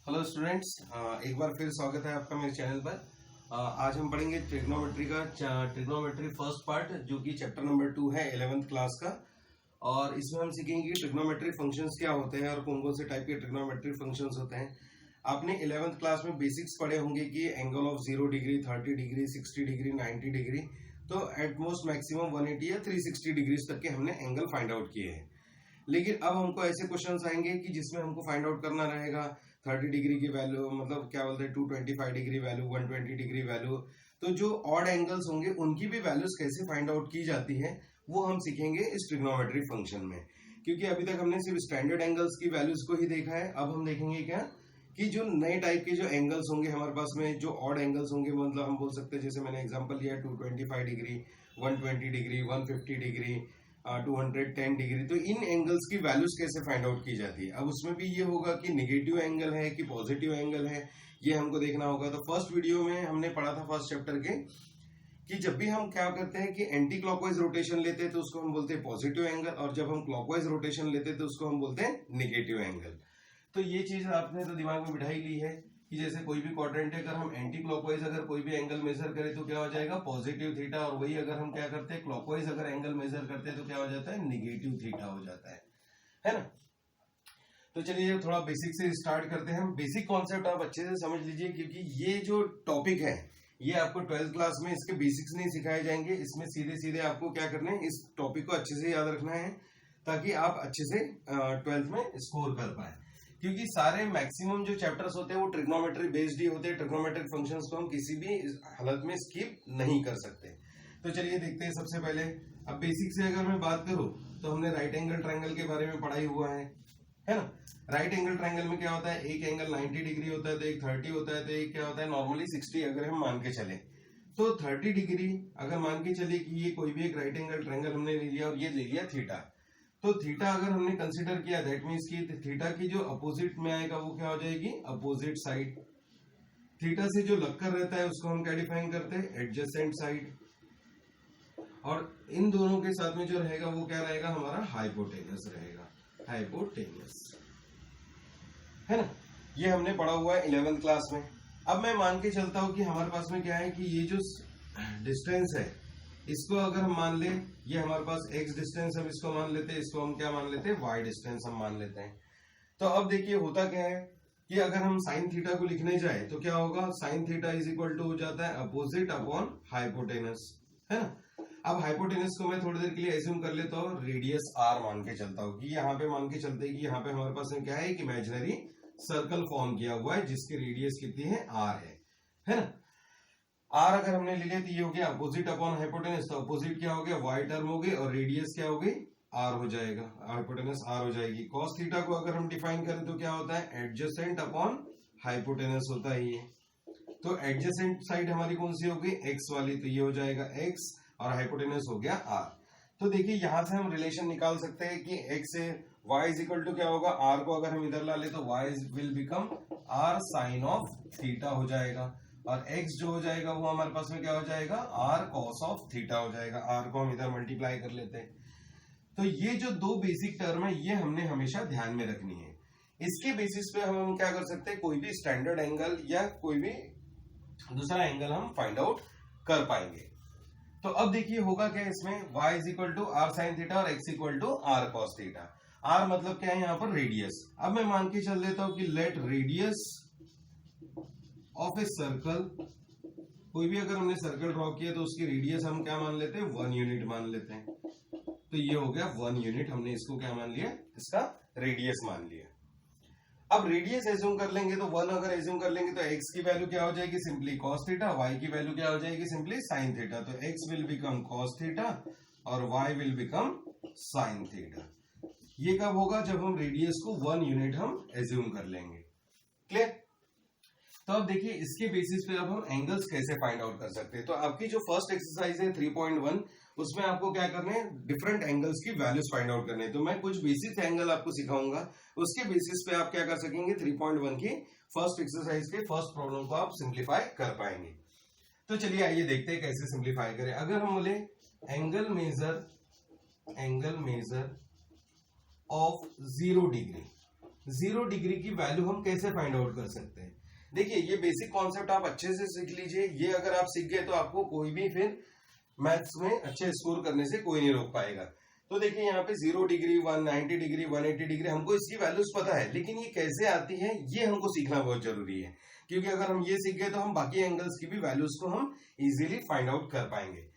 Hello students, एक बार फिर स्वागत है आपका मेरे चैनल पर। आज हम पढ़ेंगे ट्रिग्नोमेट्री का ट्रिग्नोमेट्री फर्स्ट पार्ट, जो कि चैप्टर नंबर 2 है 11th क्लास का। और इसमें हम सीखेंगे कि ट्रिग्नोमेट्री फंक्शंस क्या होते हैं और कौन कौन से टाइप के ट्रिग्नोमेट्री फंक्शंस होते हैं। आपने 11th क्लास में बेसिक्स पढ़े होंगे कि angle of 0 degree, 30 degree, 60 degree, 90 degree, तो एटमोस्ट मैक्सिमम 180 या 360 डिग्री तक के हमने एंगल फाइंड आउट किए हैं। लेकिन अब हमको ऐसे क्वेश्चंस आएंगे कि जिसमें हमको फाइंड आउट करना रहेगा 30 डिग्री की वैल्यू, मतलब क्या बोलते हैं 225 डिग्री वैल्यू, 120 डिग्री वैल्यू। तो जो ऑड एंगल्स होंगे उनकी भी वैल्यूज कैसे फाइंड आउट की जाती है वो हम सीखेंगे इस ट्रिग्नोमेट्री फंक्शन में। क्योंकि अभी तक हमने सिर्फ स्टैंडर्ड एंगल्स की वैल्यूज को ही देखा है। अब हम देखेंगे क्या कि जो नए टाइप के जो एंगल्स होंगे हमारे पास में, जो ऑड एंगल्स होंगे, मतलब हम बोल सकते हैं, जैसे मैंने एग्जांपल लिया 225 डिग्री, 120 डिग्री, 150 डिग्री, 210 डिग्री, तो इन एंगल्स की वैल्यूज कैसे फाइंड आउट की जाती है। अब उसमें भी ये होगा कि नेगेटिव एंगल है कि पॉजिटिव एंगल है, ये हमको देखना होगा। तो फर्स्ट वीडियो में हमने पढ़ा था फर्स्ट चैप्टर के कि जब भी हम क्या करते हैं कि एंटी क्लॉकवाइज रोटेशन लेते हैं तो उसको हम बोलते हैं पॉजिटिव एंगल, और जब हम क्लॉकवाइज रोटेशन लेते हैं तो उसको हम बोलते हैं नेगेटिव एंगल। तो ये चीज आपने तो दिमाग में बिठा ही ली है कि जैसे कोई भी क्वाड्रेंट है, अगर हम एंटी क्लॉकवाइज अगर कोई भी एंगल मेजर करें तो क्या हो जाएगा, पॉजिटिव थीटा, और वही अगर हम क्या करते हैं क्लॉकवाइज अगर एंगल मेजर करते हैं तो क्या हो जाता है, नेगेटिव थीटा हो जाता है ना। तो चलिए थोड़ा बेसिक से स्टार्ट करते हैं। बेसिक कॉन्सेप्ट आप अच्छे से समझ लीजिए, क्योंकि ये जो टॉपिक है ये आपको 12th क्लास में इसके बेसिक्स नहीं सिखाए जाएंगे। इसमें सीधे सीधे आपको क्या करना है, इस टॉपिक को अच्छे से याद रखना है ताकि आप अच्छे से 12th में स्कोर कर पाए। क्योंकि सारे मैक्सिमम जो चैप्टर्स होते हैं वो ट्रिग्नोमेट्री बेस्ड ही होते हैं। ट्रिग्नोमेट्रिक फंक्शंस को हम किसी भी हालत में स्किप नहीं कर सकते। तो चलिए देखते हैं सबसे पहले। अब बेसिक से अगर मैं बात करूं तो हमने राइट एंगल ट्रायंगल के बारे में पढ़ाई हुआ है ना। राइट एंगल ट्रायंगल में क्या होता है, एक एंगल 90 डिग्री होता है, तो एक 30 होता है, तो एक क्या होता है नॉर्मली 60 अगर हम मान के चले तो 30 डिग्री अगर मान के चले कि ये कोई भी एक राइट एंगल ट्रायंगल हमने ले लिया और ये ले लिया थीटा। तो थीटा अगर हमने कंसीडर किया दैट मींस कि थीटा की जो अपोजिट में आएगा वो क्या हो जाएगी, अपोजिट साइड। थीटा से जो लगकर रहता है उसको हम क्या डिफाइन करते हैं, एडजेसेंट साइड। और इन दोनों के साथ में जो रहेगा वो क्या रहेगा, हमारा हाइपोटेनस रहेगा, हाइपोटेनस, है ना। ये हमने पढ़ा हुआ है 11th क्लास में। अब मैं मान के चलता हूं कि हमारे पास में क्या है कि ये जो डिस्टेंस है इसको अगर हम मान ले, ये हमारे पास x डिस्टेंस हम इसको मान लेते हैं, इसको हम क्या मान लेते हैं, y डिस्टेंस हम मान लेते हैं। तो अब देखिए होता क्या है कि अगर हम साइन थीटा को लिखने जाए तो क्या होगा, sine theta is equal to हो जाता है अपोजिट अपॉन हाइपोटेनस, है ना। अब हाइपोटेनस को मैं थोड़ी देर के लिए एज्यूम कर लेता हूँ, रेडियस r मान के चलता हूँ कि यहाँ पे मान के चलते हैं कि यहाँ पे हमारे पास में क्या है, एक इमेजिनरी सर्कल फॉर्म किया हुआ है जिसकी रेडियस कितनी है, r है ना। आर अगर हमने ले लिया तो ये हो गया अपोजिट अपॉन हाइपोटेनस, तो अपोजिट क्या हो गया, वाई टर्म हो गई, और रेडियस क्या हो गई, आर हो जाएगा, हाइपोटेनस आर हो जाएगी। कॉस थीटा को अगर हम डिफाइन करें तो क्या होता है, एडजेसेंट अपॉन हाइपोटेनस होता है ये। तो एडजेसेंट साइड हमारी कौन सी होगी, एक्स वाली, तो ये हो जाएगा एक्स और हाइपोटेनस हो गया आर। तो देखिए यहां से हम रिलेशन निकाल सकते हैं कि एक्स से y इज इक्वल टू क्या होगा, आर को अगर हम इधर ला ले तो y will become R sine of theta हो जाएगा, और x जो हो जाएगा वो हमारे पास में क्या हो जाएगा, r cos ऑफ थीटा हो जाएगा। r को हम इधर मल्टीप्लाई कर लेते हैं। तो ये जो दो बेसिक टर्म है ये हमने हमेशा ध्यान में रखनी है। इसके बेसिस पे हम क्या कर सकते हैं, कोई भी स्टैंडर्ड एंगल या कोई भी दूसरा एंगल हम फाइंड आउट कर पाएंगे। तो अब देखिए होगा क्या इसमें, y is equal to R sine theta और x equal to R cos theta. r मतलब क्या है यहाँ पर, रेडियस। अब मैं मान के चल देता हूं कि let radius of a circle, कोई भी अगर हमने सर्कल ड्रॉ किया तो उसकी रेडियस हम क्या मान लेते हैं, 1 यूनिट मान लेते हैं। तो ये हो गया 1 यूनिट, हमने इसको क्या मान लिया, इसका रेडियस मान लिया। अब रेडियस एज्यूम कर लेंगे तो 1 अगर एज्यूम कर लेंगे तो x की वैल्यू क्या हो जाएगी, सिंपली cos थीटा, y की वैल्यू क्या हो जाएगी, सिंपली sin थीटा। तो x will become cos theta और y will become sin theta. ये कब होगा, जब हम रेडियस को 1 यूनिट हम एज्यूम कर लेंगे। क्लियर। तो अब देखिए इसके बेसिस पे अब हम एंगल्स कैसे फाइंड आउट कर सकते हैं। तो आपकी जो फर्स्ट एक्सरसाइज है 3.1, उसमें आपको क्या करना है, डिफरेंट एंगल्स की वैल्यूज फाइंड आउट करने हैं। तो मैं कुछ बेसिक एंगल आपको सिखाऊंगा, उसके बेसिस पे आप क्या कर सकेंगे, 3.1 की फर्स्ट एक्सरसाइज के फर्स्ट प्रॉब्लम को आप सिंप्लीफाई कर पाएंगे। तो चलिए आइए देखते हैं कैसे सिंप्लीफाई करें। अगर हम बोले angle measure of 0 degree, 0 degree की वैल्यू हम कैसे फाइंड आउट कर सकते हैं। देखिए ये बेसिक कॉन्सेप्ट आप अच्छे से सीख लीजिए, ये अगर आप सीख गए तो आपको कोई भी फिर मैथ्स में अच्छे स्कोर करने से कोई नहीं रोक पाएगा। तो देखिए यहाँ पे 0 डिग्री, 190 डिग्री, 180 डिग्री, हमको इसकी वैल्यूज पता है, लेकिन ये कैसे आती है ये हमको सीखना बहुत जरूरी है, क्योंकि अगर हम ये सीख गए तो हम बाकी एंगल्स की भी वैल्यूज को हम इजीली फाइंड आउट कर पाएंगे।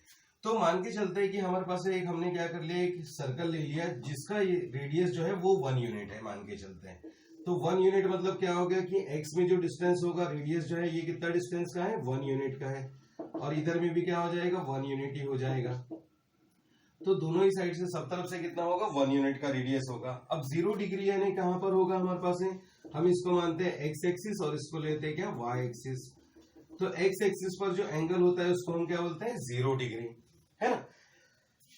तो मान के चलते हैं कि हमारे पास एक हमने क्या कर लिया, एक सर्कल ले लिया जिसका ये रेडियस जो है वो 1 यूनिट है, मान के चलते हैं। तो 1 यूनिट मतलब क्या हो गया कि x में जो डिस्टेंस होगा, रेडियस जो है ये कितना डिस्टेंस का है, 1 यूनिट का है, और इधर में भी क्या हो जाएगा, 1 यूनिट ही हो जाएगा। तो दोनों ही साइड से सब तरफ से कितना होगा, 1 यूनिट का रेडियस होगा। अब 0 डिग्री यानी कहां पर होगा हमारे पास है, हम इसको मानते हैं x एक्सिस और इसको लेते हैं क्या, y एक्सिस। तो x एक्सिस पर जो एंगल होता है उसको हम क्या बोलते हैं, 0 डिग्री, है ना।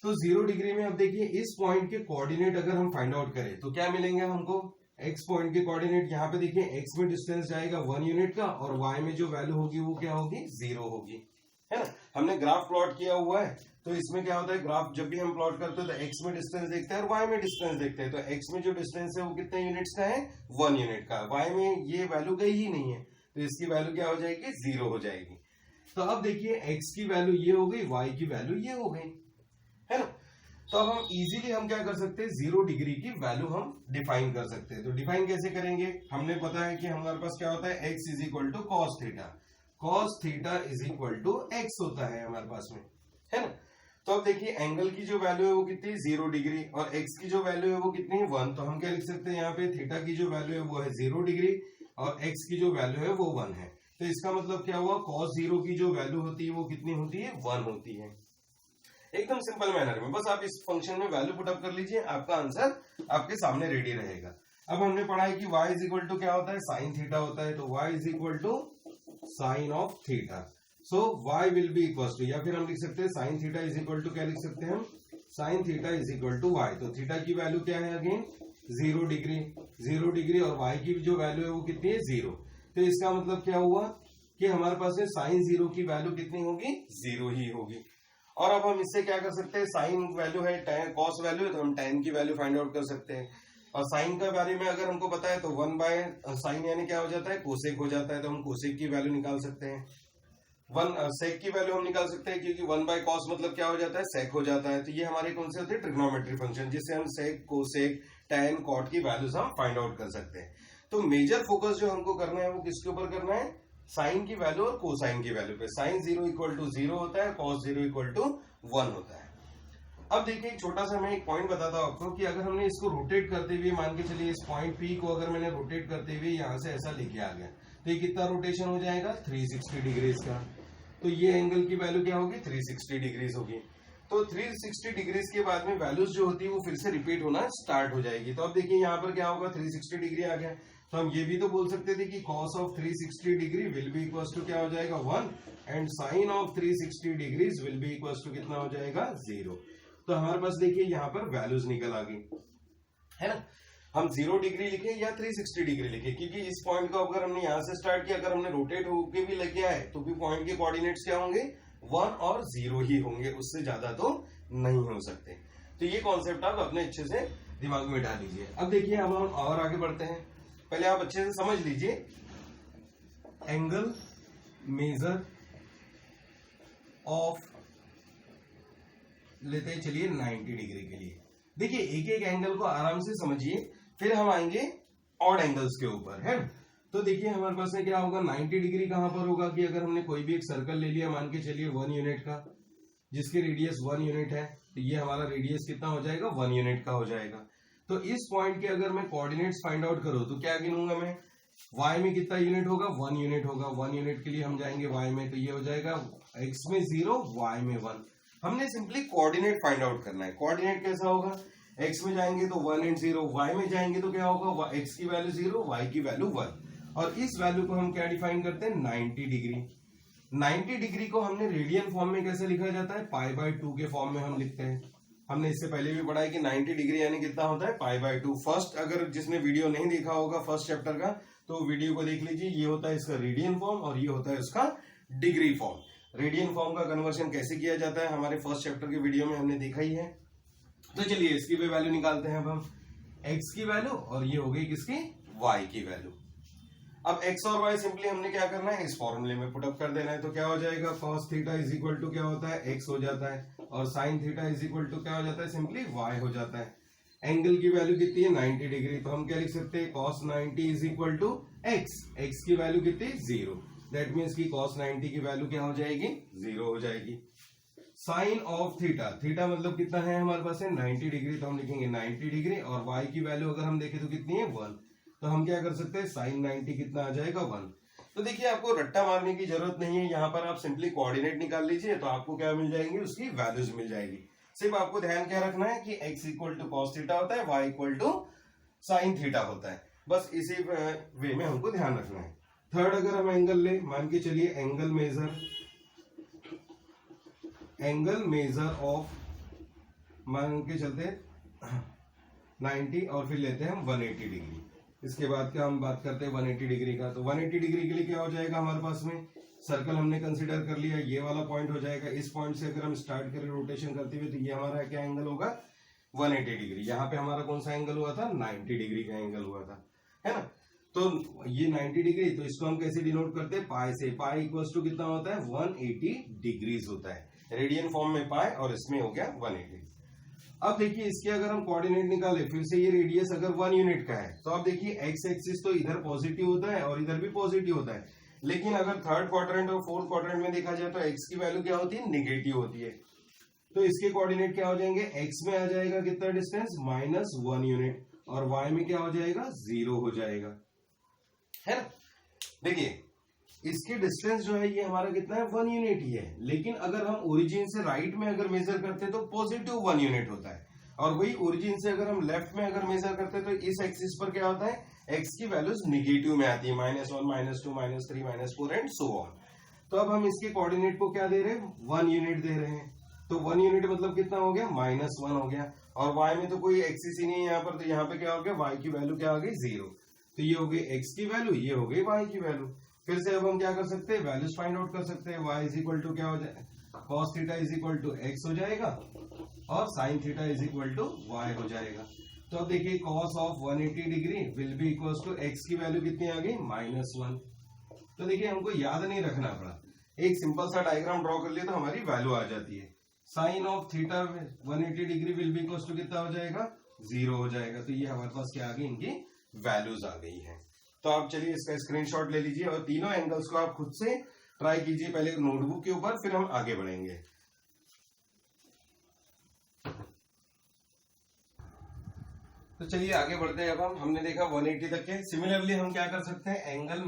तो 0 डिग्री में अब देखिए इस पॉइंट के कोऑर्डिनेट अगर हम फाइंड आउट करें तो क्या मिलेंगे हमको, x पॉइंट के कोऑर्डिनेट, यहाँ पे देखिए x में डिस्टेंस जाएगा 1 यूनिट का और y में जो वैल्यू होगी वो क्या होगी, 0 होगी, है ना। हमने ग्राफ प्लॉट किया हुआ है, तो इसमें क्या होता है, ग्राफ जब भी हम प्लॉट करते हैं तो x में डिस्टेंस देखते हैं और y में डिस्टेंस देखते हैं। तो x में जो डिस्टेंस है वो कितने यूनिट्स का है, 1 यूनिट का, y में ये वैल्यू गई ही नहीं है, तो इसकी वैल्यू क्या हो जाएगी, 0 हो जाएगी। तो अब देखिए x की वैल्यू ये हो गई, y की वैल्यू ये हो गई, है ना। तो अब हम इजीली हम क्या कर सकते हैं, 0 डिग्री की वैल्यू हम डिफाइन कर सकते हैं। तो डिफाइन कैसे करेंगे, हमने पता है कि हमारे पास क्या होता है, x is equal to cos theta, cos theta is equal to x होता है हमारे पास में, है ना। तो अब देखिए एंगल की जो वैल्यू है वो कितनी, 0 डिग्री, और x की जो वैल्यू है वो कितनी है, 1। तो हम क्या लिख सकते हैं यहाँ पे, थीटा की जो वैल्यू है वो है 0 डिग्री और x की जो वैल्यू है वो 1 है। तो इसका मतलब क्या हुआ, cos 0 की जो वैल्यू होती है वो कितनी होती है, 1 होती है। एकदम सिंपल मैनर में बस आप इस फंक्शन में वैल्यू पुट अप कर लीजिए, आपका आंसर आपके सामने रेडी रहेगा। अब हमने पढ़ा है कि y इज इक्वल टू क्या होता है, साइन थीटा होता है। तो y is equal to sine of theta, so y will be equal to, या फिर हम लिख सकते हैं sine theta is equal to, क्या लिख सकते हैं हम, sine theta is equal to y। तो थीटा की वैल्यू क्या है अगेन, 0 डिग्री, 0 डिग्री, और y की जो वैल्यू है वो कितनी है, 0। तो इसका मतलब क्या हुआ कि हमारे पास है साइन 0 की वैल्यू कितनी होगी, 0 ही होगी। और अब हम इससे क्या कर सकते हैं, साइन वैल्यू है tan, कॉस वैल्यू है तो हम tan की वैल्यू फाइंड आउट कर सकते हैं। और साइन के बारे में अगर हमको पता है तो 1 बाय साइन यानी क्या हो जाता है, कोसेक हो जाता है, तो हम कोसेक की वैल्यू निकाल सकते हैं। सेक की वैल्यू हम निकाल सकते हैं, क्योंकि 1 बाय कॉस मतलब क्या हो जाता है, सेक हो जाता है। तो ये हमारे कौन से होते हैं, ट्रिग्नोमेट्री फंक्शन, जिससे हम सेक, कोसेक, tan, कॉट की वैल्यूज हम फाइंड आउट कर सकते हैं। तो मेजर फोकस जो हमको करना है वो किसके ऊपर करना है, साइन की वैल्यू और कोसाइन की वैल्यू पे। साइन 0 इक्वल टू 0 होता है, कॉस 0 इक्वल टू 1 होता है। अब देखिए एक छोटा सा मैं एक पॉइंट बताता हूं आपको कि अगर हमने इसको रोटेट करते हुए, मान के चलिए इस पॉइंट पी को अगर मैंने रोटेट करते हुए यहां से ऐसा लेके आ गया, तो ये कितना रोटेशन हो जाएगा, 360 डिग्रीज का। तो ये एंगल की वैल्यू क्या होगी, 360 डिग्रीज होगी। तो 360 डिग्रीज के बाद में वैल्यूज जो होती है वो फिर से रिपीट होना स्टार्ट हो जाएगी। तो अब देखिए यहाँ पर क्या होगा, 360 डिग्री आ गया, तो हम ये भी तो बोल सकते थे कि cos of 360 degree will be equal to क्या हो जाएगा, 1, and sine of 360 degrees will be equal to कितना हो जाएगा, 0। तो हमारे पास देखिए यहाँ पर वैल्यूज निकल आ गई, है ना। हम 0 डिग्री लिखे या 360 डिग्री लिखे, क्योंकि इस पॉइंट को अगर हमने यहाँ से स्टार्ट किया, अगर हमने रोटेट होके भी लग गया है तो भी पॉइंट के कोऑर्डिनेट्स क्या होंगे, 1 और 0 ही होंगे, उससे ज्यादा तो नहीं हो सकते। तो ये कॉन्सेप्ट आप अपने अच्छे से दिमाग में डाल लीजिए। अब देखिए अब हम और आगे बढ़ते हैं, पहले आप अच्छे से समझ लीजिए एंगल मेजर ऑफ, लेते हैं चलिए 90 डिग्री के लिए। देखिए एक एक एंगल को आराम से समझिए, फिर हम आएंगे ऑड एंगल्स के ऊपर, है। तो देखिए हमारे पास में क्या होगा, 90 डिग्री कहां पर होगा कि अगर हमने कोई भी एक सर्कल ले लिया, मान के चलिए 1 यूनिट का, जिसकी रेडियस 1 यूनिट है, तो ये हमारा रेडियस कितना हो जाएगा, 1 यूनिट का हो जाएगा। तो इस पॉइंट के अगर मैं कोऑर्डिनेट्स फाइंड आउट करूं तो क्या गिनूंगा मैं, y में कितना यूनिट होगा, 1 यूनिट होगा। 1 यूनिट के लिए हम जाएंगे y में, तो ये हो जाएगा x में 0, y में 1। हमने सिंपली कोऑर्डिनेट फाइंड आउट करना है। कोऑर्डिनेट कैसा होगा, x में जाएंगे तो 1 एंड 0, y में जाएंगे तो क्या होगा, x की वैल्यू 0, y की वैल्यू 1। और इस वैल्यू को हम क्या डिफाइन करते हैं, 90 डिग्री। 90 डिग्री को हमने रेडियन फॉर्म में कैसे लिखा जाता है, π/2 के फॉर्म में हम लिखते हैं। हमने इससे पहले भी पढ़ा है कि 90 डिग्री यानी कितना होता है, π/2। फर्स्ट अगर जिसने वीडियो नहीं देखा होगा फर्स्ट चैप्टर का, तो वीडियो को देख लीजिए। ये होता है इसका रेडियन फॉर्म और ये होता है इसका डिग्री फॉर्म। रेडियन फॉर्म का कन्वर्शन कैसे किया जाता है हमारे फर्स्ट चैप्टर के वीडियो में हमने देखा ही है। तो चलिए इसकी भी वैल्यू निकालते हैं अब हम, x की वैल्यू, और ये हो गई किसकी, y की वैल्यू। अब x और y सिंपली हमने क्या करना है, इस फॉर्मूले में पुटअप कर देना है। तो क्या हो जाएगा, cos theta is equal to क्या होता है, x हो जाता है, और sin theta is equal to क्या हो जाता है, सिंपली y हो जाता है। एंगल की वैल्यू कितनी है, 90 डिग्री। तो हम क्या लिख सकते हैं, cos 90 is equal to x की वैल्यू कितनी, 0। दैट मीन्स की cos 90 की वैल्यू क्या हो जाएगी, 0 हो जाएगी। साइन ऑफ थीटा, थीटा मतलब कितना है हमारे पास है 90 डिग्री, तो हम लिखेंगे 90 डिग्री, और y की वैल्यू अगर हम देखें तो कितनी है 1, तो हम क्या कर सकते हैं, साइन 90 कितना आ जाएगा 1। तो देखिए आपको रट्टा मारने की जरूरत नहीं है, यहाँ पर आप सिंपली कोऑर्डिनेट निकाल लीजिए तो आपको क्या मिल जाएंगी, उसकी वैल्यूज मिल जाएगी। सिर्फ आपको ध्यान क्या रखना है कि x equal to cos theta होता है, y equal to sine theta होता है, बस इसी वे में हमको ध्यान रखना है। थर्ड अगर हम एंगल ले, मान के चलिए एंगल मेजर ऑफ, मान के चलते 90 और फिर लेते हैं हम 180 डिग्री। इसके बाद क्या हम बात करते हैं 180 डिग्री का। तो 180 डिग्री के लिए क्या हो जाएगा हमारे पास में, सर्कल हमने कंसीडर कर लिया, ये वाला पॉइंट हो जाएगा। इस पॉइंट से अगर हम स्टार्ट करें रोटेशन करते हुए तो ये हमारा क्या एंगल होगा, 180 डिग्री। यहाँ पे हमारा कौन सा एंगल हुआ था, 90 डिग्री का एंगल हुआ था, है ना। तो ये 90 डिग्री, तो इसको हम कैसे डिनोट करते हैं, पाई से। पाई इक्वल टू कितना होता है, 180 डिग्रीज होता है, रेडियन फॉर्म में पाई, और इसमें हो गया 180। अब देखिए इसके अगर हम कोऑर्डिनेट निकाले, फिर से ये रेडियस अगर 1 यूनिट का है, तो अब देखिए एक्स एक्सिस तो इधर पॉजिटिव होता है और इधर भी पॉजिटिव होता है, लेकिन अगर थर्ड क्वाड्रेंट और फोर्थ क्वाड्रेंट में देखा जाए तो एक्स की वैल्यू क्या होती है, निगेटिव होती है। तो इसके कोऑर्डिनेट क्या हो जाएंगे, एक्स में आ जाएगा कितना डिस्टेंस, -1 यूनिट, और वाई में क्या हो जाएगा, 0 हो जाएगा, है ना। देखिए इसकी डिस्टेंस जो है ये हमारा कितना है, 1 यूनिट ही है, लेकिन अगर हम ओरिजिन से राइट में अगर मेजर करते हैं तो पॉजिटिव 1 यूनिट होता है, और वही ओरिजिन से अगर हम लेफ्ट में अगर मेजर करते हैं तो इस एक्सिस पर क्या होता है, एक्स की वैल्यूज निगेटिव में आती है, -1, -2, -3, -4 एंड सो ऑन। तो अब हम इसके कोऑर्डिनेट को क्या दे रहे हैं, 1 यूनिट दे रहे हैं। तो 1 यूनिट मतलब कितना हो गया, -1 हो गया, और y में तो कोई एक्सिस ही नहीं है यहाँ पर, तो यहाँ पे क्या हो गया, y की वैल्यू क्या हो गई, 0। तो ये हो गई x की वैल्यू, ये हो गई y की वैल्यू। फिर से अब हम क्या कर सकते हैं, वैल्यूज फाइंड आउट कर सकते हैं। y इज इक्वल टू क्या हो जाएगा, cos theta is equal to x हो जाएगा, और sin theta is equal to y हो जाएगा। तो अब देखिए cos of 180 degree will be equal to x की वैल्यू कितनी आ गई, -1। तो देखिए हमको याद नहीं रखना पड़ा, एक सिंपल सा डायग्राम ड्रॉ कर लिया तो हमारी वैल्यू आ जाती है। Sine of theta 180 degree will be equal to कितना हो जाएगा, 0 हो जाएगा। तो ये हमारे पास क्या आ गई, इनकी वैल्यूज आ गई है। तो आप चलिए इसका स्क्रीनशॉट ले लीजिए और तीनों एंगल्स को आप खुद से ट्राई कीजिए, पहले नोटबुक के ऊपर, फिर हम आगे बढ़ेंगे। तो चलिए आगे बढ़ते हैं। अब हमने देखा 180 तक के। सिमिलरली हम क्या कर सकते हैं, एंगल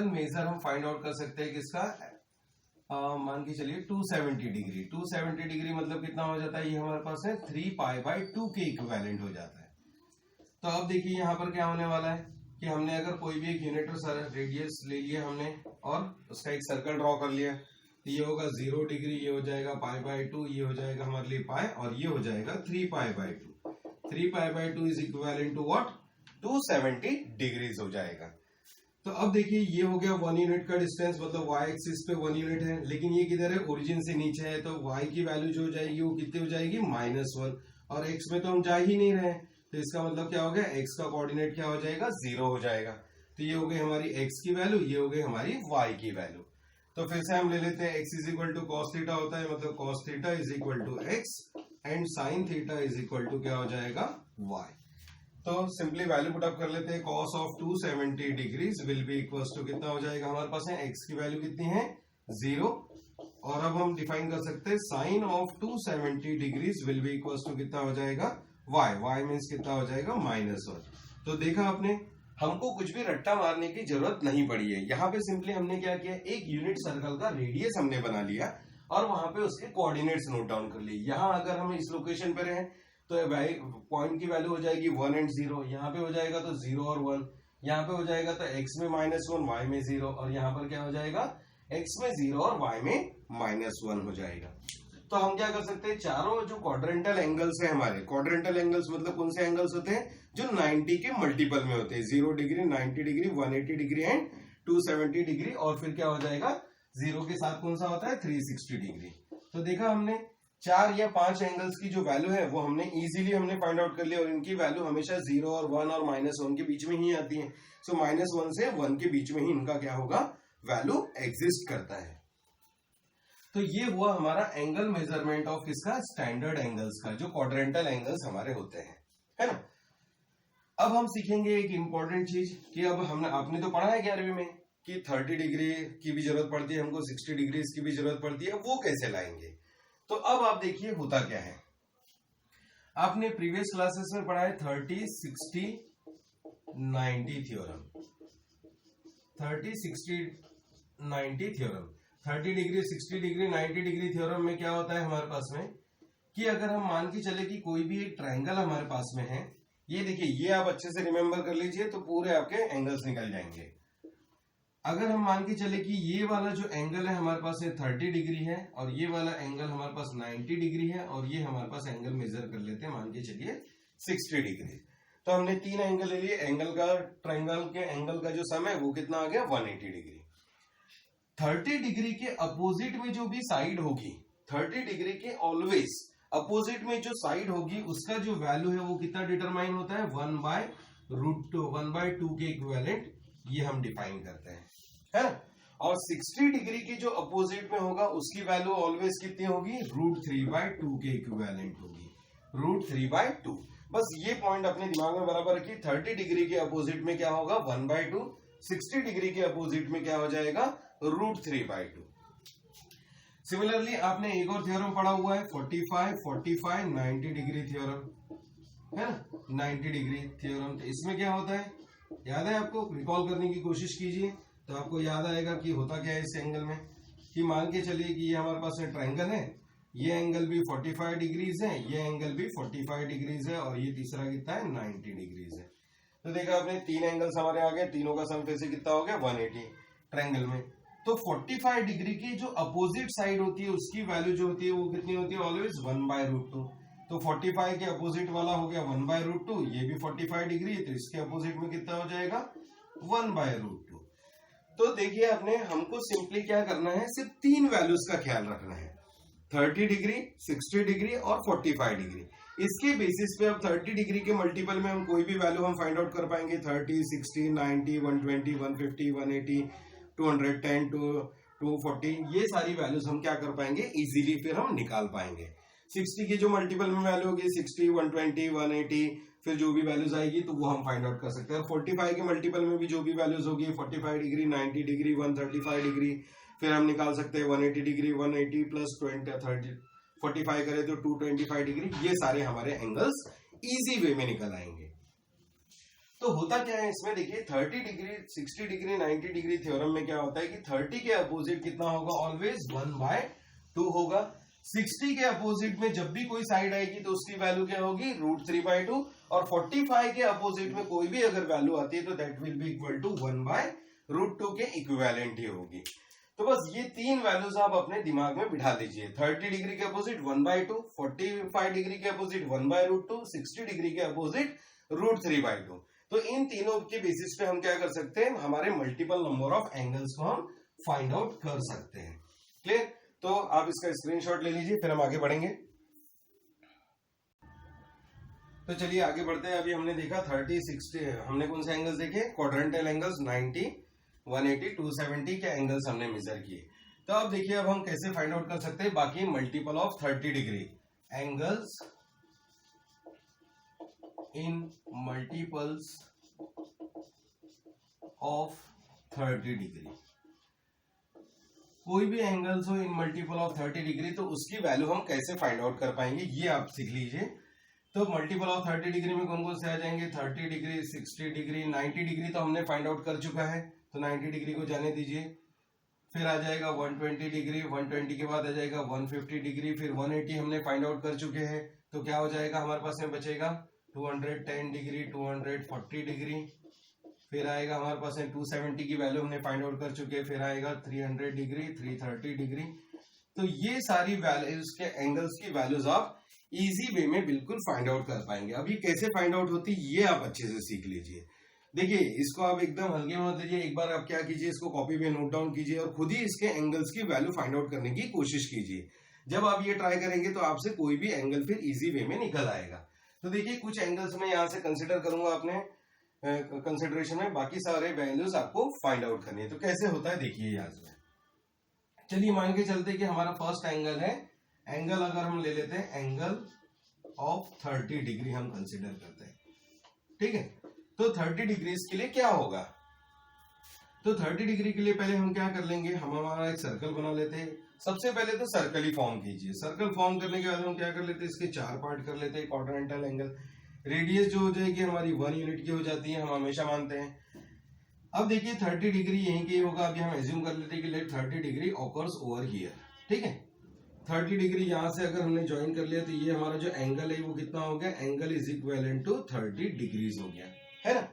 मेजर हम फाइंड आउट कर सकते हैं किसका, मान के चलिए 270 डिग्री। 270 डिग्री मतलब कितना हो जाता है, ये हमारे पास है 3π/2 के इक्विवेलेंट हो जाता है। तो अब देखिए यहाँ पर क्या होने वाला है कि हमने अगर कोई भी एक यूनिट और रेडियस ले लिया हमने और उसका एक सर्कल ड्रॉ कर लिया, तो ये होगा 0 डिग्री, ये हो जाएगा π/2, ये हो जाएगा हमारे लिए पाई, और ये हो जाएगा 3π/2। 3π/2 is equivalent to what, 270 degrees हो जाएगा। तो अब देखिए ये हो गया 1 यूनिट का डिस्टेंस, मतलब y एक्सिस पे 1 यूनिट है, लेकिन ये किधर है, ओरिजिन से नीचे है, तो y की वैल्यू जो हो जाएगी वो कितनी हो जाएगी, -1, और x में तो हम जा ही नहीं रहे, तो इसका मतलब क्या हो गया, x का कोऑर्डिनेट क्या हो जाएगा, 0 हो जाएगा। तो ये हो गई हमारी x की वैल्यू, ये हो गई हमारी y की वैल्यू। तो फिर से हम ले लेते हैं x is equal to cos theta होता है, मतलब cos theta is equal to x, and sine theta is equal to क्या हो जाएगा, y। तो सिंपली वैल्यू पुट अप कर लेते हैं, cos of 270 degrees will be equals to कितना हो जाएगा हमारे पास है, x की वैल्यू कितनी है, 0, और अब हम डिफाइन कर सकते हैं sine of 270 degrees will be equals to कितना हो जाएगा, y मीन्स कितना हो जाएगा, -1। तो देखा आपने, हमको कुछ भी रट्टा मारने की जरूरत नहीं पड़ी है। यहाँ पे सिंपली हमने क्या किया, एक यूनिट सर्कल का रेडियस हमने बना लिया और वहां पे उसके कोऑर्डिनेट्स नोट डाउन कर लिए। यहाँ अगर हम इस लोकेशन पे रहे तो पॉइंट की वैल्यू हो जाएगी 1 एंड 0, यहाँ पे हो जाएगा तो 0 और 1, यहाँ पे हो जाएगा तो x में -1, y में 0, और यहाँ पर क्या हो जाएगा, x में 0 और y में -1 हो जाएगा। तो हम क्या कर सकते हैं, चारों जो क्वाड्रेंटल एंगल्स है हमारे, क्वाड्रेंटल एंगल्स मतलब कौन से एंगल्स होते हैं, जो 90 के मल्टीपल में होते हैं, 0 degree, 90 degree, 180 degree and 270 degree, और फिर क्या हो जाएगा 0 के साथ कौन सा होता है, 360 डिग्री। तो देखा हमने 4 या 5 एंगल्स की जो वैल्यू है वो हमने इजीली फाइंड आउट कर लिया, और इनकी वैल्यू हमेशा 0 और 1 और -1 के बीच में ही आती है। सो -1 से 1 के बीच में ही इनका क्या होगा, वैल्यू एग्जिस्ट करता है। तो ये हुआ हमारा एंगल मेजरमेंट ऑफ किसका, स्टैंडर्ड एंगल्स का, जो क्वाड्रेंटल एंगल्स हमारे होते हैं, है ना। अब हम सीखेंगे एक इंपॉर्टेंट चीज कि अब आपने तो पढ़ा है 11वीं में कि 30 डिग्री की भी जरूरत पड़ती है हमको, 60 डिग्री की भी जरूरत पड़ती है, वो कैसे लाएंगे। तो अब आप देखिए होता क्या है, आपने प्रीवियस क्लासेस में पढ़ा है 30, 60, 90 theorem, 30, 60, 90 theorem. 30 degree, 60 degree, 90 degree theorem में क्या होता है हमारे पास में कि अगर हम मान के चले कि कोई भी एक ट्रायंगल हमारे पास में है, ये देखिए, ये आप अच्छे से रिमेंबर कर लीजिए तो पूरे आपके एंगल्स निकल जाएंगे। अगर हम मान के चले कि ये वाला जो एंगल है हमारे पास 30 डिग्री है, और ये वाला एंगल हमारे पास 90 डिग्री है, और ये हमारे पास एंगल मेजर कर लेते हैं, मान के चलिए 60 डिग्री। तो हमने 3 एंगल ले लिए, एंगल का, ट्रायंगल के एंगल का जो सम है वो कितना आ गया, 180 डिग्री। 30 डिग्री के अपोजिट में जो भी साइड होगी, 30 डिग्री के ऑलवेज अपोजिट में जो साइड होगी उसका जो वैल्यू है वो कितना डिटरमाइन होता है, 1/√2 के इक्विवेलेंट, ये हम डिफाइन करते हैं, है ना। और 60 डिग्री की जो अपोजिट में होगा उसकी वैल्यू ऑलवेज कितनी होगी, √3/2 के इक्विवेलेंट होगी, √3/2। बस ये पॉइंट अपने दिमाग में बराबर रखिए। 30 डिग्री के अपोजिट में क्या होगा, 1/2, 60 डिग्री के अपोजिट में क्या हो जाएगा, √3/2। सिमिलरली आपने एक और थ्योरम पढ़ा हुआ है 45, 45, 90 डिग्री थ्योरम, है ना, 90 डिग्री थ्योरम। तो इसमें क्या होता है, याद है आपको, रिकॉल करने की कोशिश कीजिए तो आपको याद आएगा कि होता क्या है इस एंगल में। कि मान के चलिए कि ये हमारे पास ट्रायंगल है, ये एंगल भी 45 डिग्रीज है, ये एंगल भी 45 डिग्रीज है, और ये तीसरा कितना है, 90 डिग्रीज है। तो देखा आपने 3 एंगल्स हमारे आ गए, तीनों का सम फिर से कितना हो गया, 180 ट्रायंगल में। तो 45 डिग्री की जो अपोजिट साइड होती है उसकी वैल्यू जो होती है वो कितनी होती है, ऑलवेज 1/√2। तो 45 के अपोजिट वाला हो गया 1/√2, ये भी 45 डिग्री है तो इसके अपोजिट में कितना हो जाएगा, 1/√2। तो देखिए आपने, हमको सिंपली क्या करना है, सिर्फ 3 वैल्यूज का ख्याल रखना है, 30 डिग्री, 60 डिग्री और 45 डिग्री। इसके बेसिस पे अब 30 डिग्री के मल्टीपल में हम कोई भी वैल्यू हम फाइंड आउट कर पाएंगे, 30, 60, 90, 120, 150, 180, 210, 240, ये सारी वैल्यूज हम क्या कर पाएंगे, इजीली फिर हम निकाल पाएंगे। 60 की जो मल्टीपल में वैल्यू होगी 60, 120, 180, फिर जो भी वैल्यूज आएगी तो वो हम फाइंड आउट कर सकते हैं। 45 के मल्टीपल में भी जो भी वैल्यूज होगी, 45 डिग्री, 90 डिग्री, 135 डिग्री, फिर हम निकाल सकते हैं 180 डिग्री, 180 प्लस 30, 45 करें तो 225 डिग्री। ये सारे हमारे एंगल्स इजी वे में निकल आएंगे। तो होता क्या है इसमें, देखिए 30 डिग्री, 60 डिग्री, 90 डिग्री थ्योरम में क्या होता है कि 30 के अपोजिट कितना होगा, ऑलवेज 1/2 होगा। 60 के अपोजिट में जब भी कोई साइड आएगी तो उसकी वैल्यू क्या होगी, √3/2, और 45 के अपोजिट में कोई भी अगर वैल्यू आती है तो that will be equal to 1/√2 के इक्विवेलेंट ही होगी। तो बस ये 3 वैल्यूज आप अपने दिमाग में बिठा लीजिए, 30 डिग्री के अपोजिट 1/2, 45 डिग्री के अपोजिट 1/√2, 60 डिग्री के अपोजिट √3/2। तो इन तीनों के बेसिस पे हम क्या कर सकते हैं, हमारे मल्टीपल नंबर ऑफ एंगल्स को हम फाइंड आउट कर सकते हैं। क्लियर। तो आप इसका स्क्रीनशॉट ले लीजिए, फिर हम आगे बढ़ेंगे। तो चलिए आगे बढ़ते हैं। अभी हमने देखा 30, 60, हमने कौन से एंगल्स देखे, क्वाड्रेंटल एंगल्स 90, 180, 270 के एंगल्स हमने मेजर किए। तो अब देखिए अब हम कैसे फाइंड आउट कर सकते हैं बाकी multiple of 30 degree angles in multiples of 30 degree. कोई भी एंगल्स हो इन मल्टीपल ऑफ 30 डिग्री तो उसकी वैल्यू हम कैसे फाइंड आउट कर पाएंगे, ये आप सीख लीजिए। तो मल्टीपल ऑफ 30 डिग्री में कौन कौन से आ जाएंगे, 30 डिग्री, 60 डिग्री, 90 डिग्री तो हमने फाइंड आउट कर चुका है, तो 90 डिग्री को जाने दीजिए। फिर आ जाएगा 120 डिग्री, 120 के बाद आ जाएगा 150 डिग्री, फिर 180 हमने फाइंड आउट कर चुके हैं। तो क्या हो जाएगा हमारे पास में बचेगा 210 डिग्री, 240 डिग्री, फिर आएगा हमारे पास 270 की वैल्यू हमने फाइंड आउट कर चुके हैं, फिर आएगा 300 डिग्री, 330 डिग्री। तो ये सारी वैल्यूज के एंगल्स की वैल्यूज आप इजी वे में बिल्कुल फाइंड आउट कर पाएंगे। अब ये कैसे फाइंड आउट होती है ये आप अच्छे से सीख लीजिए। देखिए इसको आप एकदम हल्के में मत लीजिए, एक बार आप क्या कीजिए, इसको कॉपी पे नोट डाउन कीजिए और खुद ही इसके एंगल्स की वैल्यू फाइंड आउट करने की कोशिश कीजिए। जब आप ये ट्राई करेंगे तो आपसे कोई भी एंगल फिर इजी वे में निकल आएगा। तो देखिए कुछ एंगल्स मैं यहाँ से कंसिडर करूंगा अपने कंसिडरेशन में, बाकी सारे वैल्यूज आपको फाइंड आउट करनी है। तो कैसे होता है देखिए यहाँ से। चलिए मान के चलते कि हमारा फर्स्ट एंगल है, एंगल अगर हम ले लेते हैं एंगल ऑफ 30 डिग्री हम कंसिडर करते हैं, ठीक है। तो 30 डिग्री के लिए क्या होगा, तो 30 डिग्री के लिए पहले हम क्या कर लेंगे, हम हमारा एक सर्कल बना लेते हैं। सबसे पहले तो सर्कल ही फॉर्म कीजिए। सर्कल फॉर्म करने के बाद हम क्या कर लेते हैं, इसके 4 पार्ट कर लेते हैं। क्वाड्रेंटल एंगल, रेडियस जो हो जाएगी हमारी 1 यूनिट की हो जाती है, हम हमेशा मानते हैं। अब देखिए 30 डिग्री यहीं की होगा। अभी हम एज्यूम कर लेते हैं कि let 30 degree occurs over here, ठीक है। 30 डिग्री यहां से अगर हमने ज्वाइन कर लिया तो ये हमारा जो एंगल है वो कितना हो गया, angle is equivalent to 30 degrees हो गया, है ना।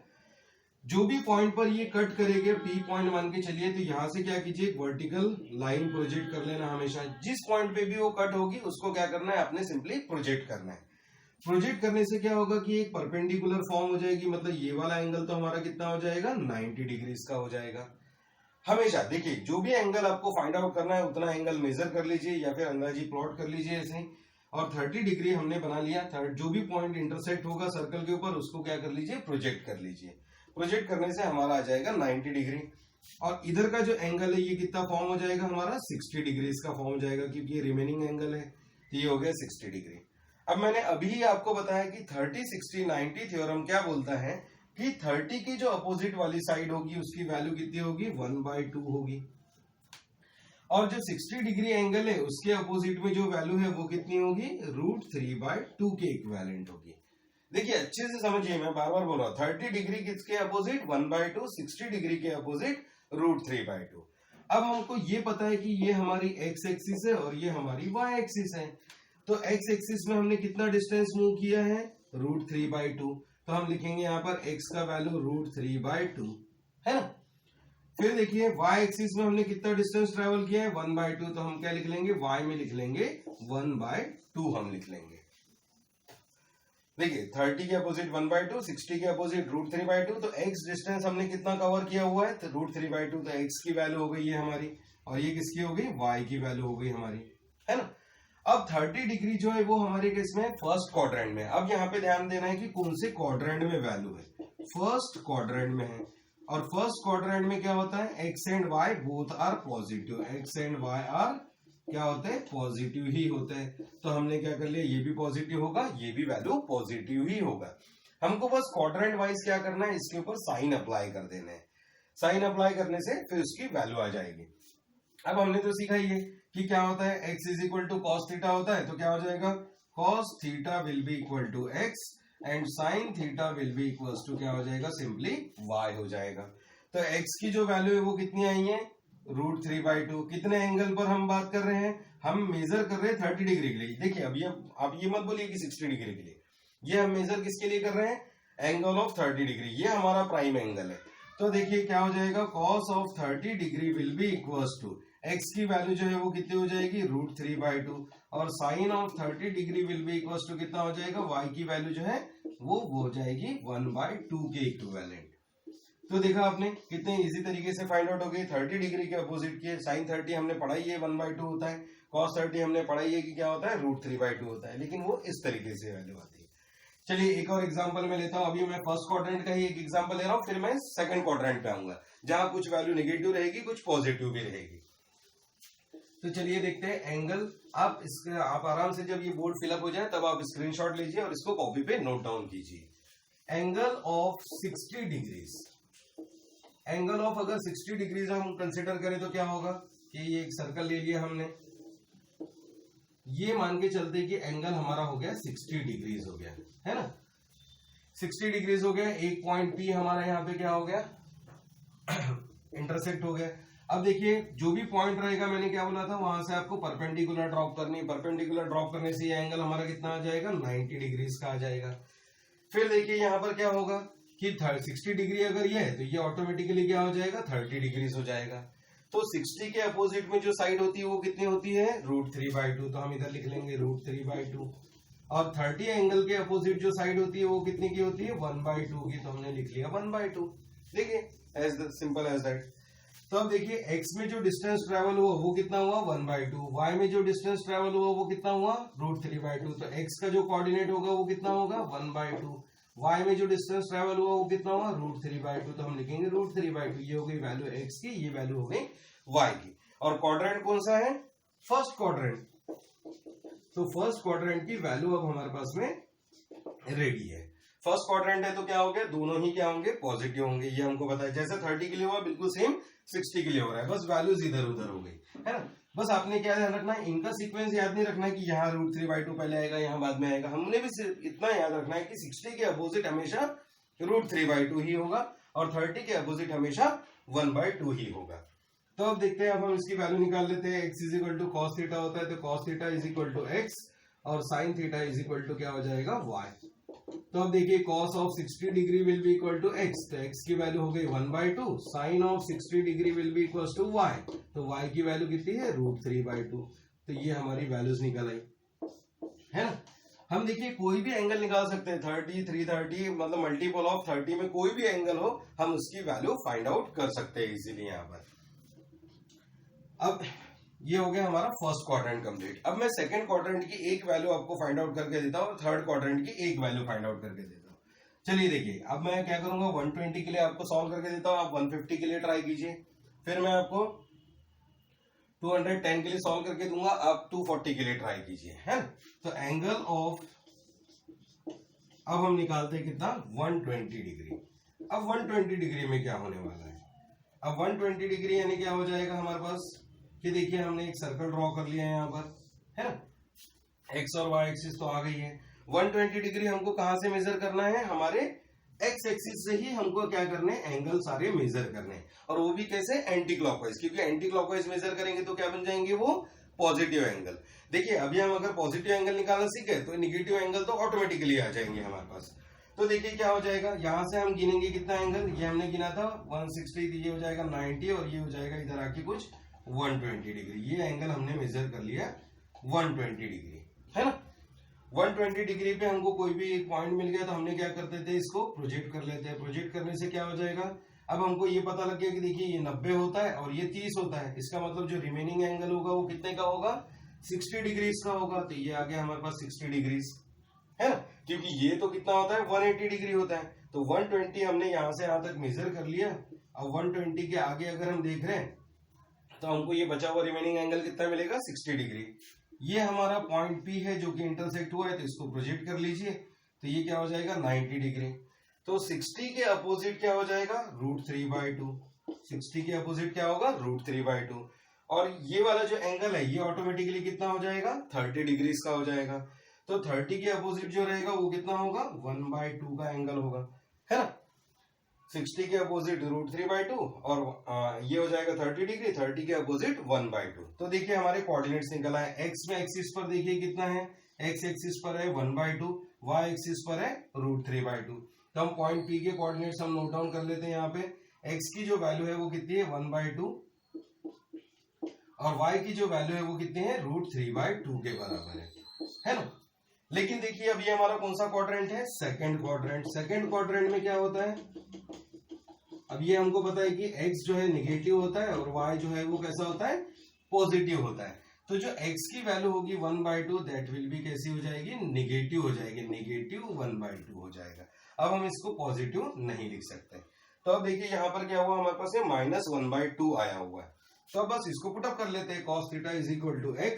जो भी पॉइंट पर ये कट करेंगे, पी पॉइंट मान के चलिए, तो यहां से क्या कीजिए, एक वर्टिकल लाइन प्रोजेक्ट कर लेना हमेशा। जिस पॉइंट पे भी वो कट होगी उसको क्या करना है, आपने सिंपली प्रोजेक्ट करना है। प्रोजेक्ट करने से क्या होगा कि एक परपेंडिकुलर फॉर्म हो जाएगी, मतलब ये वाला एंगल तो हमारा कितना हो जाएगा, 90 डिग्रीज का हो जाएगा। हमेशा देखिए जो भी एंगल आपको फाइंड आउट करना है उतना एंगल मेजर कर लीजिए या फिर अंदाजी प्लॉट कर लीजिए ऐसे ही। और 30 डिग्री हमने बना लिया। जो भी पॉइंट इंटरसेक्ट होगा सर्कल के ऊपर उसको क्या कर लीजिए, प्रोजेक्ट कर लीजिए। प्रोजेक्ट करने से हमारा आ जाएगा 90 डिग्री। और इधर का जो एंगल है ये कितना फॉर्म हो जाएगा हमारा, 60 डिग्री का फॉर्म हो जाएगा, क्योंकि ये रिमेनिंग एंगल है। ये हो गया 60 डिग्री। अब मैंने अभी आपको बताया कि 30, 60, 90 थ्योरम क्या बोलता है कि 30 की जो अपोजिट वाली साइड होगी उसकी वैल्यू कितनी होगी, 1/2 होगी। और जो 60 डिग्री एंगल है उसके अपोजिट में जो वैल्यू है वो कितनी होगी, √3/2 के इक्विवेलेंट होगी। देखिए अच्छे से समझिए, मैं बार बार बोल रहा हूं, 30 डिग्री किसके अपोजिट, 1/2, 60 डिग्री के अपोजिट √3/2। अब हमको ये पता है कि ये हमारी एक्स एक्सिस है और ये हमारी वाई एक्सिस है। तो एक्स एक्सिस में हमने कितना डिस्टेंस मूव किया है, √3/2। तो हम लिखेंगे यहाँ पर x का वैल्यू √3/2, है ना। फिर देखिए y एक्सिस में हमने कितना डिस्टेंस ट्रेवल किया है, 1/2। तो हम क्या लिख लेंगे, y में लिख लेंगे 1/2 हम लिख लेंगे। देखिए 30 के अपोजिट 1/2, 60 के अपोजिट √3/2। तो x डिस्टेंस हमने कितना कवर किया हुआ है, तो √3/2। तो x की वैल्यू हो गई है हमारी, और ये किसकी हो गई, y की वैल्यू हो गई हमारी, है ना। अब 30 डिग्री जो है वो हमारे केस में फर्स्ट क्वाड्रेंट में। अब यहाँ पे ध्यान देना है कि कौन से क्वाड्रेंट में वैल्यू है, फर्स्ट क्वाड्रेंट में है। और फर्स्ट क्वाड्रेंट में क्या होता है, X and Y both are positive, X and Y are क्या होते हैं, पॉजिटिव ही होते हैं। तो हमने क्या कर लिया, ये भी पॉजिटिव होगा, ये भी वैल्यू पॉजिटिव ही होगा। हमको बस क्वाड्रेंट वाइज क्या करना है, इसके ऊपर साइन अप्लाई कर देना है। साइन अप्लाई करने से फिर उसकी वैल्यू आ जाएगी। अब हमने तो सीखा ही है कि क्या होता है, x is equal to cos theta होता है। तो क्या हो जाएगा, cos theta will be equal to x and sine theta will be equal to क्या हो जाएगा, सिंपली y हो जाएगा। तो x की जो वैल्यू है वो कितनी आई है, √3/2। कितने एंगल पर हम बात कर रहे हैं, हम मेजर कर रहे हैं 30 डिग्री के लिए। देखिए अभी आप ये मत बोलिए कि 60 डिग्री के लिए, ये हम मेजर किसके लिए कर रहे हैं, एंगल ऑफ 30 डिग्री। ये हमारा प्राइम एंगल है। तो देखिए क्या हो जाएगा, cos of 30 degree will be equal to x की वैल्यू जो है वो कितनी हो जाएगी, √3/2। और sine of 30 degree will be equal to कितना हो जाएगा, y की वैल्यू जो है वो हो जाएगी 1/2 के इक्विवेलेंट। तो देखा आपने कितने इजी तरीके से फाइंड आउट हो गई। 30 डिग्री के अपोजिट की साइन 30 हमने पढ़ाई है 1/2 होता है, कॉस 30 हमने पढ़ाई है कि क्या होता है, √3/2 होता है, लेकिन वो इस तरीके से वैल्यू आती है। चलिए एक और एग्जांपल मैं लेता हूं। अभी मैं फर्स्ट क्वाड्रेंट का ही एक एग्जांपल ले रहा हूं, फिर मैं सेकंड क्वाड्रेंट पे आऊंगा जहां कुछ वैल्यू नेगेटिव रहेगी, कुछ पॉजिटिव भी रहेगी। तो चलिए देखते हैं एंगल। आप आराम से जब ये बोर्ड फिलअप हो जाए तब आप स्क्रीनशॉट लीजिए और इसको कॉपी पे नोट डाउन कीजिए। Angle of 60 degrees, angle of अगर 60 डिग्रीज हम कंसिडर करें तो क्या होगा कि ये एक सर्कल ले लिया हमने, ये मान के चलते कि एंगल हमारा हो गया 60 डिग्रीज हो गया, है ना। 60 डिग्रीज हो गया। एक पॉइंट पी हमारा यहाँ पे क्या हो गया, इंटरसेक्ट हो गया। अब देखिए जो भी पॉइंट रहेगा, मैंने क्या बोला था, वहां से आपको परपेंडिकुलर ड्रॉप करनी है। परपेंडिकुलर ड्रॉप करने से ये एंगल हमारा कितना आ जाएगा, 90 डिग्रीज का आ जाएगा। फिर देखिए यहाँ पर क्या होगा कि 60 डिग्री अगर ये है तो ये ऑटोमेटिकली क्या हो जाएगा, 30 डिग्रीज हो जाएगा। तो 60 के अपोजिट में जो साइड होती है वो कितनी होती है, √3/2। तो हम इधर लिख लेंगे √3/2। और 30 एंगल के अपोजिट जो साइड होती है वो कितनी की होती है, 1/2 की। तो हमने लिख लिया 1/2। देखिए एज सिंपल एज दैट। तो अब देखिए x में जो डिस्टेंस ट्रेवल हुआ वो कितना हुआ 1/2, y में जो डिस्टेंस ट्रेवल हुआ वो कितना हुआ √3/2। तो x का जो कोऑर्डिनेट होगा वो कितना होगा 1/2, y में जो डिस्टेंस ट्रेवल हुआ वो कितना हुआ √3/2। तो हम लिखेंगे √3/2। ये हो गई वैल्यू x की, ये वैल्यू हो गई y की। और क्वाड्रेंट कौन सा है? First quadrant. तो फर्स्ट क्वाड्रेंट की वैल्यू अब हमारे पास में रेडी है। फर्स्ट क्वाड्रेंट है तो क्या हो गया, दोनों ही क्या होंगे, पॉजिटिव होंगे। ये हमको पता है, जैसे 30 के लिए हुआ बिल्कुल सेम 60 के लिए हो रहा है, बस वैल्यूज इधर उधर हो गई है ना। बस आपने क्या ध्यान रखना है, इनका सीक्वेंस याद नहीं रखना है कि यहाँ √3/2 पहले आएगा, यहाँ बाद में आएगा। हमने भी सिर्फ इतना याद रखना है कि 60 के अपोजिट हमेशा √3/2 ही होगा और 30 के अपोजिट हमेशा 1/2 ही होगा। तो अब देखते हैं, अब हम इसकी वैल्यू निकाल लेते हैं। x = cos थीटा होता है, तो cos थीटा = x और sin थीटा = क्या हो जाएगा y। तो अब देखिए cos of 60 degree will be equal to x, तो x की वैल्यू हो गई 1/2, sin of 60 degree will be equal to y, तो y की वैल्यू कितनी है √3/2। तो ये हमारी वैल्यूज निकल आई है ना। हम देखिए कोई भी एंगल निकाल सकते हैं, 30, 330, मतलब मल्टीपल ऑफ 30 में कोई भी एंगल हो हम उसकी वैल्यू फाइंड आउट कर सकते हैं इजीली यहाँ पर। अब ये हो गया हमारा फर्स्ट क्वाड्रेंट कंप्लीट। अब मैं सेकंड क्वाड्रेंट की एक वैल्यू आपको फाइंड आउट करके देता हूँ और थर्ड क्वाड्रेंट की एक वैल्यू फाइंड आउट करके देता हूँ। चलिए देखिए, अब मैं क्या करूंगा, 120 के लिए आपको सॉल्व करके देता हूँ, आप 150 के लिए ट्राई कीजिए, फिर मैं आपको 210 के लिए सॉल्व करके दूंगा, आप 240 के लिए ट्राई कीजिए, है ना। तो एंगल ऑफ, अब हम निकालते हैं कितना, 120 डिग्री। अब 120 डिग्री में क्या होने वाला है, अब 120 डिग्री यानी क्या हो जाएगा हमारे पास कि देखिए हमने एक सर्कल ड्रॉ कर लिया है यहाँ पर, है ना। एक्स और वाई एक्सिस तो आ गई है। 120 डिग्री हमको कहां से मेजर करना है, हमारे एक्स एक्सिस से ही हमको क्या करने हैं, एंगल सारे मेजर करने हैं। और वो भी कैसे, एंटी क्लॉकवाइज, क्योंकि एंटी क्लॉकवाइज मेजर करेंगे तो क्या बन जाएंगे वो पॉजिटिव एंगल। देखिए अभी हम अगर पॉजिटिव एंगल निकालना सीखे तो निगेटिव एंगल तो ऑटोमेटिकली आ जाएंगे हमारे पास। तो देखिए क्या हो जाएगा, यहां से हम गिनेंगे कितना एंगल, ये हमने गिना था 160, ये हो जाएगा 90 और ये हो जाएगा इधर आके कुछ 120 डिग्री। ये एंगल हमने मेजर कर लिया 120 डिग्री, है ना। 120 डिग्री पे हमको कोई भी एक पॉइंट मिल गया तो हमने क्या करते थे, इसको प्रोजेक्ट कर लेते हैं। प्रोजेक्ट करने से क्या हो जाएगा, अब हमको ये पता लग गया कि देखिए ये 90 होता है और ये 30 होता है, इसका मतलब जो रिमेनिंग एंगल होगा वो कितने का होगा, 60 डिग्रीज का होगा। तो ये आ गया हमारे पास 60 डिग्रीज, है ना, क्योंकि ये तो कितना होता है 180 डिग्री होता है। तो 120 हमने यहां से यहां तक मेजर कर लिया। अब 120 के आगे अगर हम देख रहे हैं तो हमको ये बचा हुआ रिमेनिंग एंगल कितना मिलेगा, 60 डिग्री। ये हमारा पॉइंट P है जो कि इंटरसेक्ट हुआ है, तो इसको प्रोजेक्ट कर लीजिए, तो ये क्या हो जाएगा 90 डिग्री। तो 60 के अपोजिट क्या हो जाएगा, √3/2। 60 के अपोजिट क्या होगा, √3/2। और ये वाला जो एंगल है ये ऑटोमेटिकली कितना हो जाएगा, 30 डिग्रीज का हो जाएगा। तो 30 के अपोजिट जो रहेगा वो कितना होगा, 1/2 का एंगल होगा, है ना। 60 के अपोजिट √3/2 और ये हो जाएगा 30 डिग्री, 30 के अपोजिट 1/2। तो देखिए हमारे कोऑर्डिनेट्स निकला है। एक्स में एक्सिस पर देखिए कितना है, एक्स एक्सिस पर है 1/2, वाई एक्सिस पर है √3/2। तो हम पॉइंट P के कोऑर्डिनेट्स हम नोट डाउन कर लेते हैं। यहाँ पे एक्स की जो वैल्यू है वो कितनी है 1/2 और y की जो वैल्यू है वो कितनी है √3/2 के बराबर है ना। लेकिन देखिए अब ये हमारा कौन सा क्वाड्रेंट है, सेकंड क्वाड्रेंट। सेकंड क्वाड्रेंट में क्या होता है, अब ये हमको पता है कि x जो है निगेटिव होता है और y जो है वो कैसा होता है, पॉजिटिव होता है। तो जो x की वैल्यू होगी 1/2 दैट विल बी कैसी हो जाएगी, निगेटिव हो जाएगी, निगेटिव 1/2 हो जाएगा। अब हम इसको पॉजिटिव नहीं लिख सकते। तो अब देखिए यहाँ पर क्या हुआ, हमारे पास -1/2 आया हुआ है। तो अब बस इसको पुटअप कर लेते हैं। cos theta = x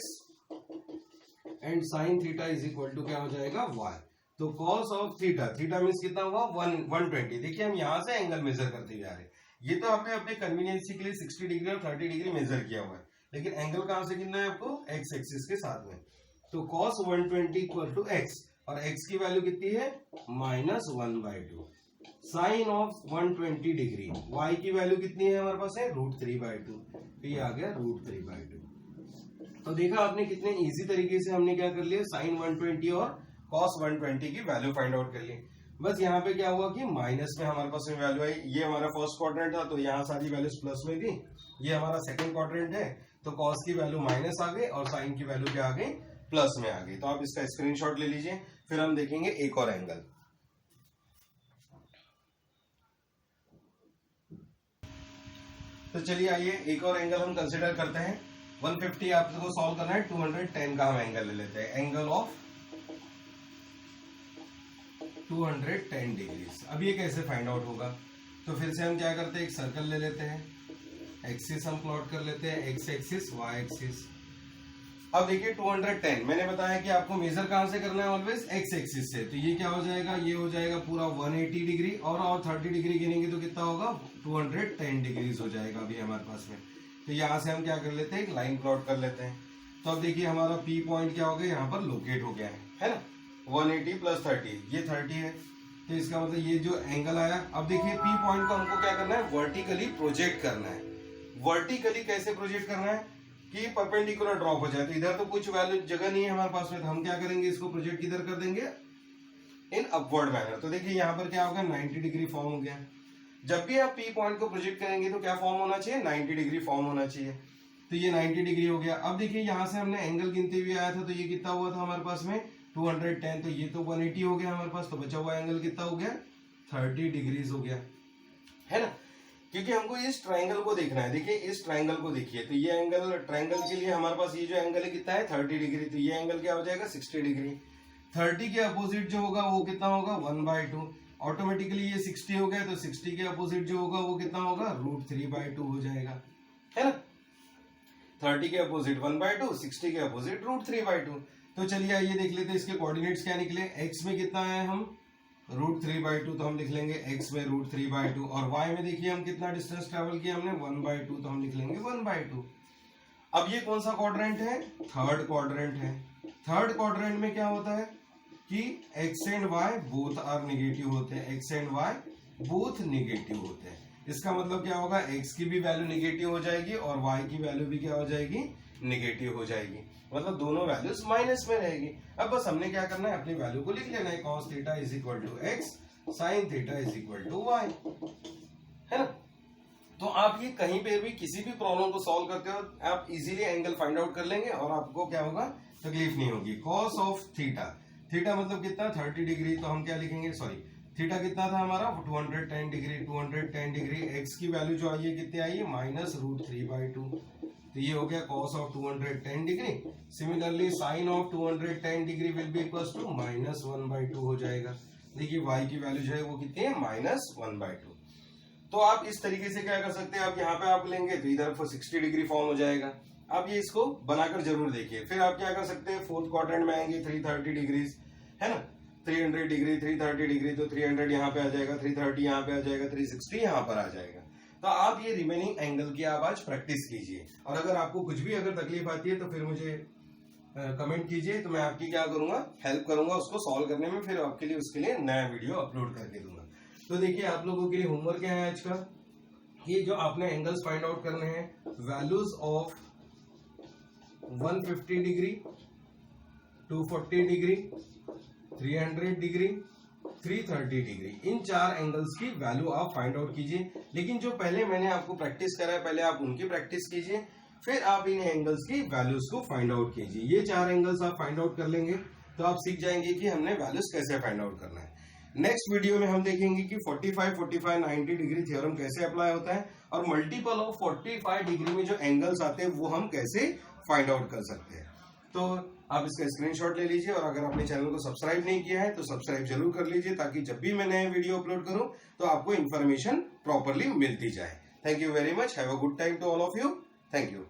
and sin theta = क्या हो जाएगा y। तो cos of theta, theta means कितना हुआ 120। देखिए हम यहां से एंगल मेजर करते जा रहे हैं। ये तो आपने अपने कन्वीनियंस के लिए 60 डिग्री और 30 डिग्री मेजर किया हुआ है, लेकिन एंगल कहां से गिनना है आपको, एक्स एक्सिस के साथ में। तो cos 120 = x और x की वैल्यू कितनी है -1/2। साइन ऑफ 120 डिग्री, y की वैल्यू कितनी है हमारे पास है √3/2, ये आ गया √3/2। तो देखा आपने कितने इजी तरीके से हमने क्या कर लिया, साइन 120 और cos 120 की वैल्यू फाइंड आउट कर ली। बस यहाँ पे क्या हुआ कि माइनस में हमारे पास में वैल्यू आई। ये हमारा फर्स्ट क्वाड्रेंट था तो यहाँ सारी वैल्यूज प्लस में थी। ये हमारा सेकंड क्वाड्रेंट है तो cos की वैल्यू माइनस आ गई और साइन की वैल्यू क्या आ गई, प्लस में आ गई। तो आप इसका स्क्रीनशॉट ले लीजिए, फिर हम देखेंगे एक और एंगल। तो चलिए आइए एक और एंगल हम कंसिडर करते हैं। 150 आपको सॉल्व करना है, 210 का हम एंगल ले लेते हैं, एंगल ऑफ 210 डिग्रीज। अब ये कैसे फाइंड आउट होगा? तो फिर से हम क्या करते हैं, एक सर्कल ले लेते हैं, एक्सिस हम प्लॉट कर लेते हैं, एक्स एक्सिस वाई एक्सिस। अब देखिए 210 मैंने बताया कि आपको मेजर कहां से करना है, ऑलवेज एक्स एक्सिस से। तो ये क्या हो जाएगा, ये हो जाएगा पूरा 180 डिग्री और 30 डिग्री गिनेंगे तो कितना होगा, 210 डिग्रीज हो जाएगा अभी हमारे पास में। तो यहाँ से हम क्या कर लेते हैं, एक लाइन प्लॉट कर लेते हैं। तो अब देखिए हमारा पी पॉइंट क्या हो गया, यहाँ पर लोकेट हो गया है ना। 180 प्लस 30, ये 30 है। तो इसका मतलब ये जो एंगल आया, अब देखिए पी पॉइंट को हमको क्या करना है, वर्टिकली प्रोजेक्ट करना है। वर्टिकली कैसे प्रोजेक्ट करना है कि परपेंडिकुलर ड्रॉप हो जाए। तो इधर तो कुछ वैल्यू जगह नहीं है हमारे पास में, तो हम क्या करेंगे, इसको प्रोजेक्ट किधर कर देंगे, इन अपवर्ड मैनर। तो देखिए यहाँ पर क्या होगा, 90 डिग्री फॉर्म हो गया। जब भी आप पी पॉइंट को प्रोजेक्ट करेंगे तो क्या फॉर्म होना चाहिए, 90 डिग्री फॉर्म होना चाहिए। तो ये 90 डिग्री हो गया। अब देखिए यहाँ से हमने एंगल गिनते हुए आया था, तो ये कितना हुआ था हमारे पास में, 210। तो ये तो 180 हो गया हमारे पास, तो बचा हुआ एंगल कितना हो गया, 30 डिग्रीज हो गया, है ना। क्योंकि हमको इस ट्रायंगल को देखना है। देखिए इस ट्रायंगल को देखिए, तो ये एंगल ट्रायंगल के लिए हमारे पास ये जो एंगल है कितना है, 30 डिग्री। तो ये एंगल क्या हो जाएगा, 60 डिग्री। 30 के अपोजिट जो होगा वो कितना होगा, 1/2। ऑटोमेटिकली ये 60 हो गया, तो 60 के अपोजिट जो होगा वो कितना होगा, √3/2 हो जाएगा, है ना। 30 के अपोजिट 1/2, 60 के अपोजिट √3/2। तो चलिए आइए देख लेते हैं इसके कोऑर्डिनेट्स क्या निकले। एक्स में कितना है, हम √3/2, तो हम लिख लेंगे x में √3/2। और y में देखिए हम कितना डिस्टेंस ट्रेवल किया हमने, 1/2, तो हम लिख लेंगे 1/2। अब ये कौन सा क्वाड्रेंट है, थर्ड क्वाड्रेंट है। थर्ड क्वाड्रेंट में क्या होता है कि x and y both are negative होते हैं, x and y both negative होते हैं। इसका मतलब क्या होगा, x की भी वैल्यू नेगेटिव हो जाएगी और y की वैल्यू भी क्या हो जाएगी, नेगेटिव हो जाएगी। मतलब दोनों वैल्यूज माइनस में रहेगी। अब बस हमने क्या करना है, अपनी वैल्यू को लिख लेना है, cos theta is equal to x, sin theta is equal to y, है ना। तो आप ये कहीं पे भी किसी भी प्रॉब्लम को सॉल्व करते हो, आप इजीली एंगल फाइंड आउट कर लेंगे और आपको क्या होगा, तकलीफ नहीं होगी। cos ऑफ थीटा, थीटा मतलब कितना, 30 डिग्री। तो हम क्या लिखेंगे, सॉरी थीटा कितना था हमारा, 210 डिग्री। 210 डिग्री, एक्स की वैल्यू जो आई है कितनी आई है, -√3/2। तो ये हो गया cos of 210 degree. Similarly sin of 210 degree will be equal to -1/2 हो जाएगा। देखिए y की वैल्यू जो है वो कितनी है, -1/2। तो आप इस तरीके से क्या कर सकते हैं, आप यहाँ पे आप लेंगे तो इधर 60 डिग्री फॉर्म हो जाएगा। आप ये इसको बनाकर जरूर देखिए। फिर आप क्या कर सकते हैं, फोर्थ क्वाड्रेंट में आएंगे, 330 डिग्रीज, है ना। 300 डिग्री, 330 डिग्री, तो 300 यहाँ पे आ जाएगा, 330 यहाँ पे आ जाएगा, 360 यहाँ पर आ जाएगा। तो आप ये रिमेनिंग एंगल की आप आज प्रैक्टिस कीजिए। और अगर आपको कुछ भी अगर तकलीफ आती है तो फिर मुझे कमेंट कीजिए, तो मैं आपकी क्या करूंगा, हेल्प करूंगा उसको सॉल्व करने में। फिर आपके लिए उसके लिए नया वीडियो अपलोड करके दूंगा। तो देखिए आप लोगों के लिए होमवर्क क्या है आज का, ये जो आपने एंगल्स फाइंड आउट करने हैं, values of 150 degree, 240 degree, 300 degree, 330 degree, in 4 angles की वैल्यू आप फाइंड आउट कीजिए। लेकिन जो पहले मैंने आपको प्रैक्टिस कराया, पहले आप उनकी प्रैक्टिस कीजिए, फिर आप इन एंगल्स की वैल्यूज को फाइंड आउट कीजिए। ये 4 एंगल्स आप फाइंड आउट कर लेंगे तो आप सीख जाएंगे कि हमने वैल्यूज कैसे फाइंड आउट करना है। नेक्स्ट वीडियो में हम देखेंगे कि 45, 45, 90 डिग्री थ्योरम कैसे अप्लाई होता है और मल्टीपल ऑफ 45 डिग्री में जो एंगल्स आते हैं वो हम कैसे फाइंड आउट कर सकते हैं। तो आप इसका स्क्रीनशॉट ले लीजिए और अगर आपने चैनल को सब्सक्राइब नहीं किया है तो सब्सक्राइब जरूर कर लीजिए, ताकि जब भी मैं नए वीडियो अपलोड करूं तो आपको इन्फॉर्मेशन प्रॉपरली मिलती जाए। Thank you very much, have a good time to all of you, thank you.